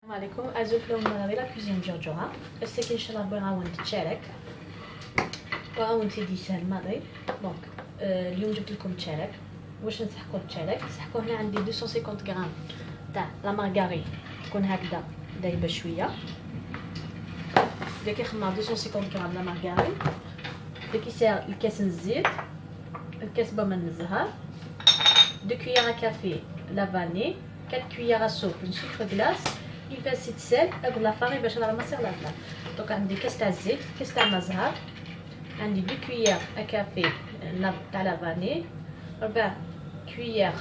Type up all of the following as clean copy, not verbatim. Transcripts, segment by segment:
السلام عليكم. ازول اليوم لا كوزين جورجورا الساكن ان شاء الله بغاون تشارك بغاون تيدي سهل ماضي دونك اليوم جبت لكم تشارك. واش نسحقوا التشارك؟ نسحقوا هنا عندي 250 غرام تاع لا مارغارين تكون هكذا دايبه شويه. داك يخمر 250 غرام لا مارغارين. داك يسير الكاس الزيت، الكاس بومه الزهر، 2 كويار كافي لا فاني، 4 كويار سوب سكر غلاس، une pincée de sel avec la farine باش نرمسيغ لا فلا. دونك عندي كاس تاع الزيت، كاس تاع ما زهر، عندي 2 كويار كافي تاع لا فاني، 4 كويار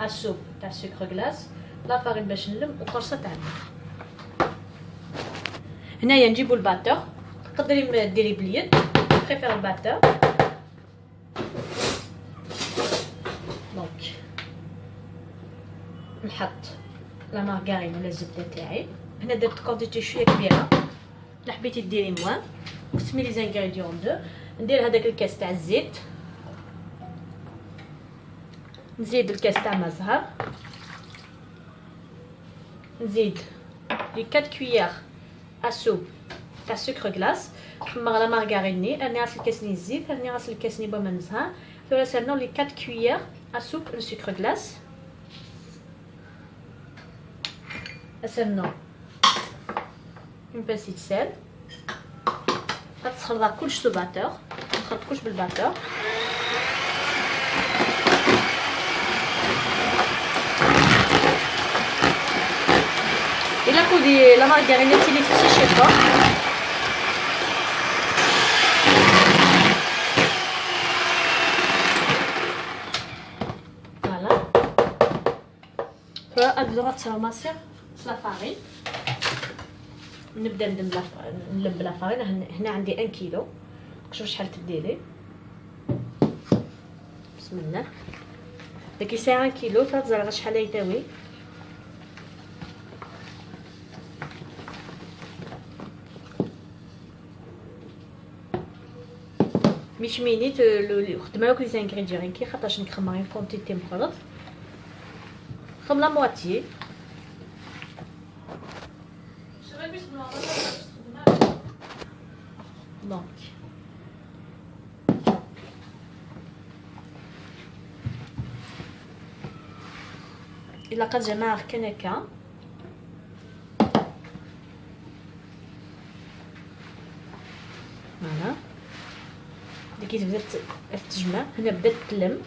سوب تاع سكر غلاس، لا فارين باش نلم وقرصه تاع الماء. هنايا نجيبو الباتور، تقدري ديري باليد، بريفير الباتور. دونك نحط لا مارغارين ولا الزبده تاعي. هنا درت كونتيتي شويه كبيره، لا حبيتي ديري موان. قسمي لي زانغريديون دو. ندير هذاك الكاس تاع الزيت، نزيد الكاس تاع ما زهر، نزيد لي 4 كويار سوب تاع سكر غلاس. نحمر لا مارغاريني، راني غاسل الكاسني الزيت، راني غاسل الكاسني بومه نزهر. ثم سالنا لي 4 كويار سوب سكر غلاس. أسرنا اون بانسي د سال. غتخلط كلش سو باتور، نخلط كلش بالباتور. إلا كودي لا مارغارين تيلي تسيشي فوق. فوالا فأبدو غترماسي لا فارين. نبدا نلم لا فارين. هنا عندي 1 كيلو. شوف شحال تديري. بسم الله. داك يساع 1 كيلو 3 زرعات شحال يداوي. مش مينيت خدمه لي زانغريديون كي خاطرش نخمر كونتيتي مخلط. خم لا مواتي. دونك إلا قد جماعة كان هكا فوالا. كي تبدا تجمع هنا بدات تلم.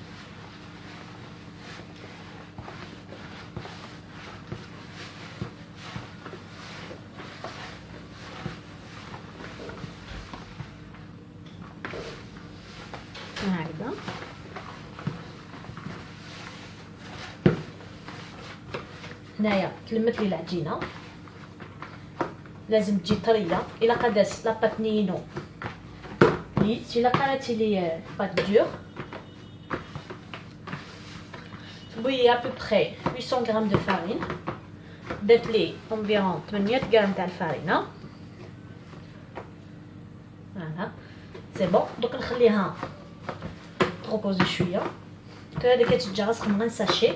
هكذا هنايا تلمت لي العجينه. لازم تجي طريه. الا قداس لا بات نينو نيت، الا قالتي لي بات دور وي ا بو بري 800 غرام دو فارين. درت لي انفيرون 800 غرام تاع الفارينه. فوالا سي بون. دوك نخليها تروبوزي شويه. هذا كتجي خمران ساشي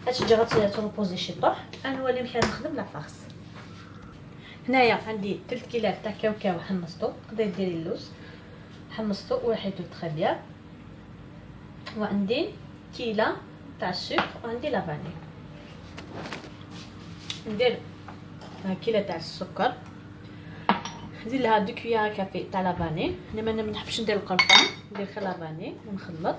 كتجي تروبوزي شي طوح. انا ولي مشى نخدم لا فارس. هنايا عندي 3 كيلات تاع كاوكاو حمصتو. تقدري ديري اللوز حمصتو وحيتو تري بيان. وعندي كيله تاع السكر وعندي لا فاني. ندير كيله تاع السكر، نزيد لها 2 كويار كافي تاع لا فاني. انا ما نحبش ندير القرفه، ندير غير لا فاني ونخلط.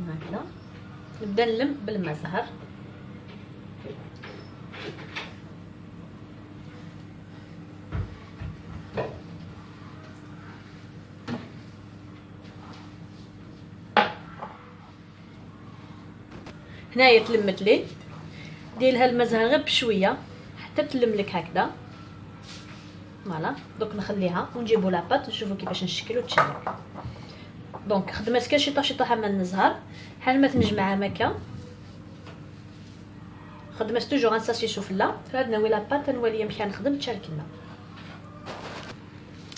هكذا نبدا نلم بالماء زهر. هنايا تلمت لي. دير لها الماء زهر غير بشويه حتى تلم لك هكذا. فوالا دوك نخليها ونجيبو لاباط ونشوفو كيفاش نشكلو التشارك. دونك خدمت كاع شي طوحه من الزهر حال ما تنجمعها مكا. خدمت توجور غنساسي سفله. فهاد ناوي لاباط نولي نمشي نخدم تشاركنا.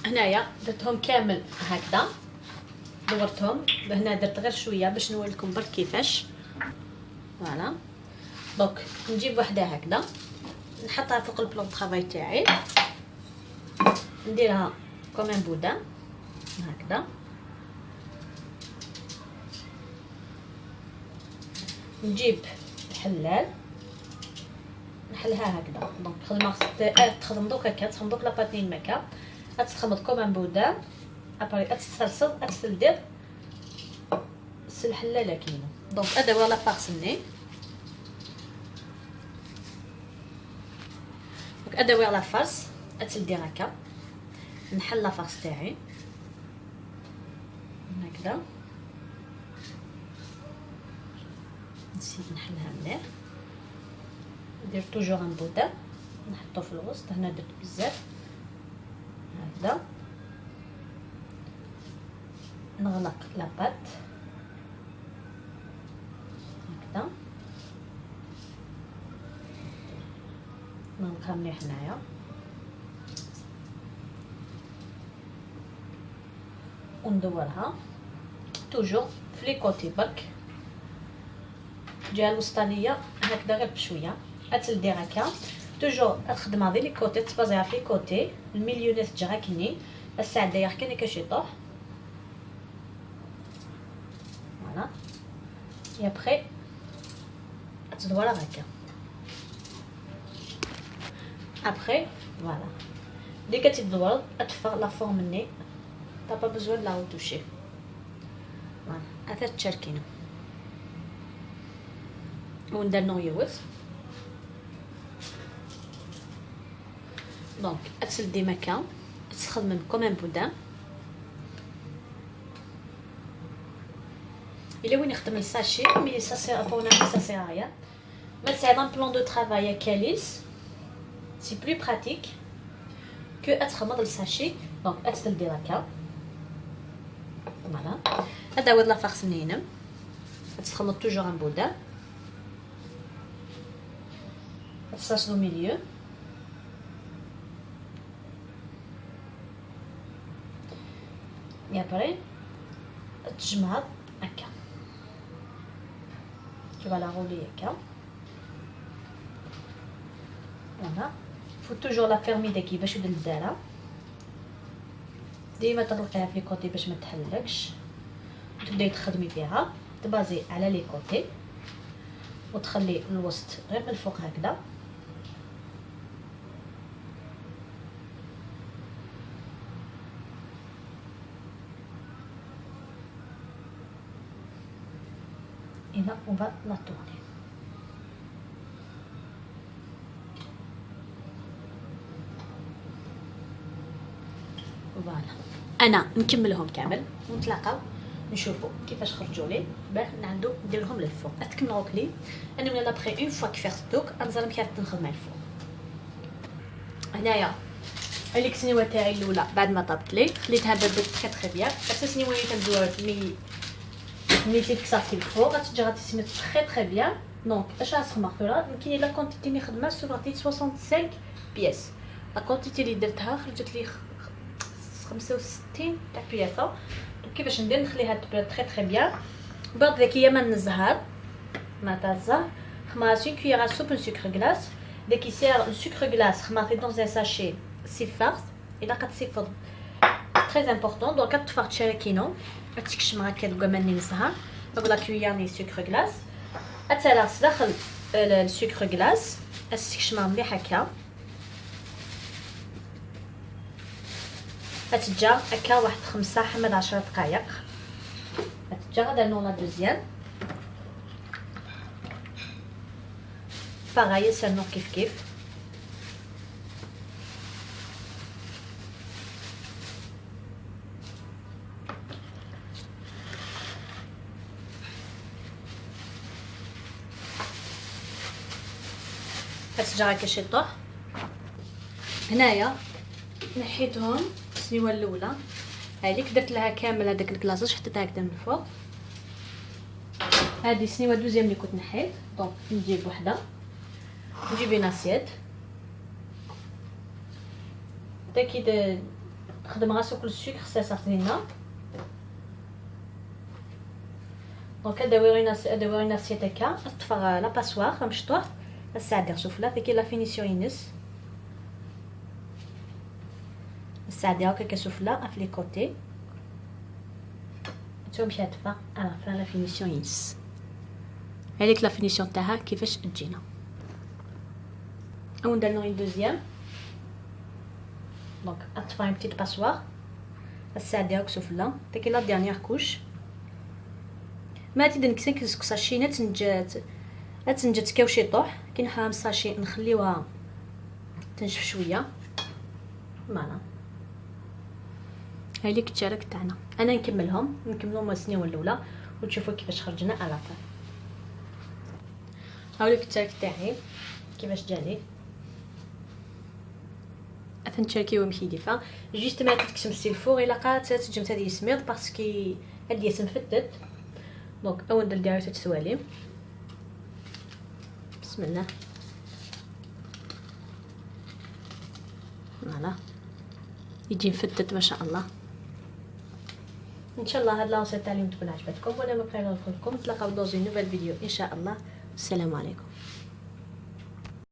هنايا درتهم كامل هكذا دورتهم هنا، درت غير شويه باش نوريلكم برك كيفاش. فوالا دونك نجيب وحده هكذا نحطها فوق البلون طرافاي تاعي، نديرها كوم بودان هكذا، نجيب الحلال نحلها هكذا. دونك خدمه تخدم دوك هكا، تخدم دوك لاباتين مكا، غتخمط كوم بودان ابري غتسترسل غتدير الحلاله كاينه. دونك هذا هو لا فارسني، دونك هذا هو لا فارس غتدير هكا. نحل لا فارس تاعي هكذا، نسيت نحلها مليح، ندير توجور ان بودان نحطو في الوسط. هنا درت بزاف هكذا، نغلق لاباط هكذا، نغلقها مليح هنايا، وندورها توجور في لي كوتي برك. الجهه الوسطانيه هكذا غير بشويه غتلدي هكا. توجور الخدمه ديال لي كوتي تبازيها في لي كوتي، المليونات تجي هاكني الساعه داير كاين كاش يطيح. فوالا اي ابري تدورها هكا. ابري فوالا دي كتدور تفر لا فورم ني تا با بزوان لا روتوشي. فوالا هذا تشاركينو وندير نويوز. دونك تسلدي مكان تخدم كوم بودان. الا وين نخدم الساشي مي سا فونا سا ريا ما سي ان بلان دو طرافاي كاليس سي بلو براتيك كو اتخمض الساشي. دونك تسلدي هكا. فوالا هذا هو لا فارس منينم، تخمض توجور ان بودان تساش لو ميليو. ابري تجمع هكا، tu vas la rouler هكا. فوالا فو توجور لا فيرمي داكي باش يبدا الدارة، ديما تغلقيها في كوتي باش ما تحلقش، تبداي تخدمي فيها تبازي على لي كوتي وتخلي الوسط غير من الفوق هكذا. Et là on va la tourner. فوالا انا نكملهم كامل ونتلاقاو نشوفوا كيفاش خرجوا لي باه نعندو نديرهم للفوق. اتكملوا لي انا من لابري اون فوا كفرت دوك انزل مكيف نخدم الفوق. هنايا هذيك السنيوه تاعي الاولى بعد ما طابت لي خليتها بردت تري تري بيان. حتى السنيوه اللي تندوها مي تكسرتي الفوق غتجي غتسمي تري تري بيان. دونك اش غتخمرتو لا كاين لا كونتيتي اللي خدمه سوغتي 65 بياس، لا كونتيتي اللي درتها خرجت لي 65 تاع بياسه. كيفاش ندير نخليها تبرد تري تري بيان. بعد ذاك هي ما نزهر ما تازه خماسي كويير سوب سكر غلاس داك يسير السكر غلاس خماطي دون ان ساشي سي فارس الا كتصيفط تري امبورطون. دونك كتفرط شاركينو تكشم هكا الكماني نزهر ولا كويير سكر غلاس اتلاص داخل السكر غلاس استكشمها مليح هكا. غتتجا هكا واحد 5 حمد 10 دقائق. غتتجا غادا نو لا دوزيام باغاي سالنو كيف كيف. غتتجا هكا شي طوح. هنايا نحيتهم السنيوه الاولى هذيك درت لها كامل هذاك الكلاصاج حطيتها هكذا من الفوق. هذه السنيوه دوزيام اللي كنت نحيت. دونك نجيب وحده نجيب ناسيت تا كي تخدم غا سوق السكر سي سارتينا دونك ادوينا السيتيكا اطفى لا باسوار مشطوح الساعه سفلى فيكي لا فينيسيون ينس الساعه ديالك كسفلى في لي كوتي نتوما شاتفه على لا فينيسيون ينس. هذيك لا فينيسيون تاعها كيفاش تجينا. او ندير اون دوزيام دونك اطفى ان بتيت باسوار الساعه ديالك سفلى تاكي لا ديرنيير كوش ما تيدنك سكس كساشينات تنجات كاوشي طوح كي نحرم الساشي نخليوها تنشف شويه. فوالا هاي ليك التشارك تاعنا. انا نكملهم السنيوه الاولى وتشوفوا كيفاش خرجنا على فان. هاوليك التشارك تاعي كيفاش جاني تنشاركيو مكيديفه جوست ما تكسم السيلفور الا قات تجمت هذه سميض باسكو هادي تنفتت. دونك اول ندير دايره تسوالي بسم الله. فوالا يجي مفتت ما شاء الله. ان شاء الله هاد لاصه تاع اليوم تكون عجبتكم وانا ما بقيت نقول لكم نتلاقاو دوزي نوفال فيديو ان شاء الله. السلام عليكم.